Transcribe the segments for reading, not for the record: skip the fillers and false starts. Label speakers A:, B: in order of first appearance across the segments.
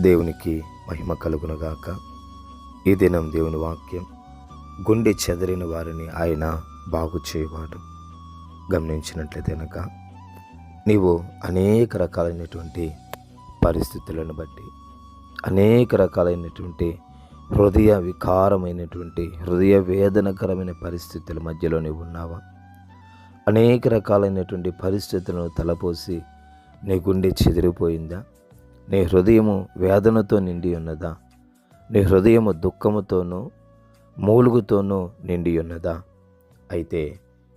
A: దేవునికి మహిమ కలుగునుగాక. ఈ దినం దేవుని వాక్యం, గుండె చెదిరిన వారిని ఆయన బాగు చేయవాడు. గమనించినట్లయితే కనుక నీవు అనేక రకాలైనటువంటి పరిస్థితులను బట్టి, అనేక రకాలైనటువంటి హృదయ వికారమైనటువంటి హృదయ వేదనకరమైన పరిస్థితుల మధ్యలో నీవు ఉన్నావా? అనేక రకాలైనటువంటి పరిస్థితులను తలపోసి నీ గుండె చెదిరిపోయిందా? నీ హృదయము వేదనతో నిండి ఉన్నదా? నీ హృదయము దుఃఖముతోనూ మూలుగుతోనూ నిండి ఉన్నదా? అయితే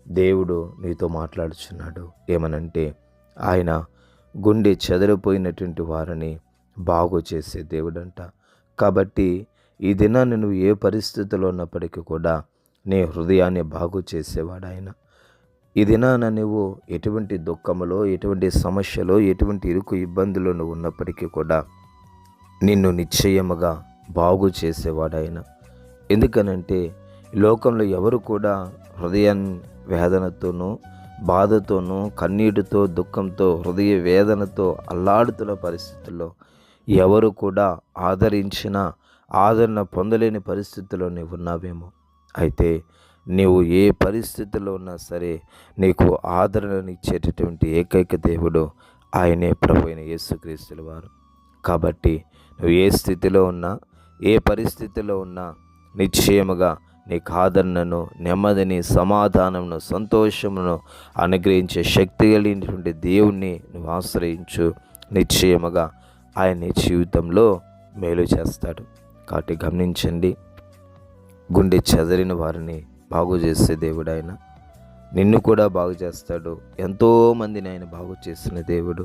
A: దేవుడు నీతో మాట్లాడుచున్నాడు. ఏమనంటే, ఆయన గుండె చెదిరిపోయినటువంటి వారిని బాగు చేసే దేవుడంట. కాబట్టి ఈ దినాన్ని నువ్వు ఏ పరిస్థితిలో ఉన్నప్పటికీ కూడా నీ హృదయాన్ని బాగు చేసేవాడు ఆయన. ఈ దినాన నువ్వు ఎటువంటి దుఃఖములో, ఎటువంటి సమస్యలో, ఎటువంటి ఇరుకు ఇబ్బందులు నువ్వు ఉన్నప్పటికీ కూడా నిన్ను నిశ్చయముగా బాగు చేసేవాడు ఆయన. ఎందుకనంటే లోకంలో ఎవరు కూడా హృదయ వేదనతోనూ, బాధతోనూ, కన్నీటితో, దుఃఖంతో, హృదయ వేదనతో అల్లాడుతున్న పరిస్థితుల్లో ఎవరు కూడా ఆదరణ పొందలేని పరిస్థితుల్లో నీవు ఉన్నావేమో. అయితే నీవు ఏ పరిస్థితిలో ఉన్నా సరే నీకు ఆదరణనిచ్చేటటువంటి ఏకైక దేవుడు ఆయనే, ప్రభు అయిన యేసుక్రీస్తుల వారు. కాబట్టి నువ్వు ఏ స్థితిలో ఉన్నా, ఏ పరిస్థితిలో ఉన్నా నిశ్చయముగా నీకు ఆదరణను, నెమ్మదిని, సమాధానమును, సంతోషమును అనుగ్రహించే శక్తి కలిగినటువంటి దేవుణ్ణి నువ్వు ఆశ్రయించు. నిశ్చయముగా ఆయన నీ జీవితంలో మేలు చేస్తాడు. కాబట్టి గమనించండి, గుండె చెదరిన వారిని బాగు చేసే దేవుడు ఆయన. నిన్ను కూడా బాగు చేస్తాడు. ఎంతోమందిని ఆయన బాగు చేసిన దేవుడు.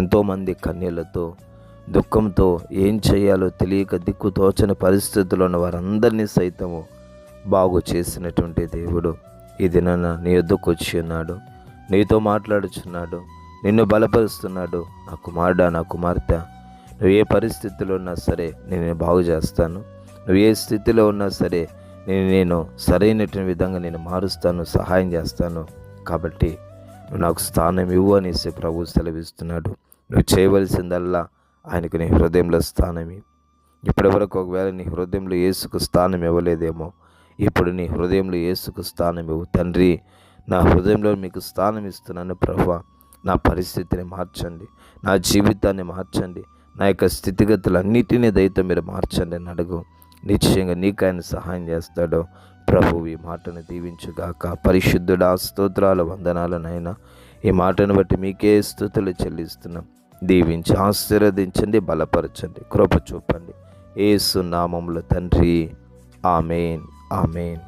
A: ఎంతోమంది కన్యలతో, దుఃఖంతో ఏం చేయాలో తెలియక దిక్కుతోచని పరిస్థితుల్లో ఉన్న వారందరినీ సైతము బాగు చేసినటువంటి దేవుడు ఈ దినాన నీ యొద్దకు వచ్చి ఉన్నాడు. నీతో మాట్లాడుచున్నాడు, నిన్ను బలపరుస్తున్నాడు. నా కుమారుడా, నా కుమార్తె, నువ్వు ఏ పరిస్థితిలో ఉన్నా సరే నేను బాగు చేస్తాను. నువ్వు ఏ స్థితిలో ఉన్నా సరే నేను సరైనటువంటి విధంగా నేను మారుస్తాను, సహాయం చేస్తాను. కాబట్టి నువ్వు నాకు స్థానం ఇవ్వు అనేసి ప్రభు సెలవిస్తున్నాడు. నువ్వు చేయవలసిందల్లా ఆయనకు నీ హృదయంలో స్థానం ఇవ్వు. ఇప్పటి వరకు ఒకవేళ నీ హృదయంలో యేసుకు స్థానం ఇవ్వలేదేమో, ఇప్పుడు నీ హృదయంలో యేసుకు స్థానం ఇవ్వు. తండ్రి, నా హృదయంలో మీకు స్థానం ఇస్తున్నాను ప్రభువా, నా పరిస్థితిని మార్చండి, నా జీవితాన్ని మార్చండి, నా యొక్క స్థితిగతులన్నిటినీ దయతో మీరు మార్చండి అని అడుగు. నిశ్చయంగా నీకు ఆయన సహాయం చేస్తాడు. ప్రభువు ఈ మాటను దీవించుగాక. పరిశుద్ధుడా, స్తోత్రాలు, వందనాలు నాయనా. ఈ మాటను బట్టి మీకే స్తుతులు చెల్లిస్తున్నాం. దీవించి ఆశీర్వదించండి, బలపరచండి, కృప చూపండి. యేసు నామములో తండ్రి, ఆమేన్, ఆమేన్.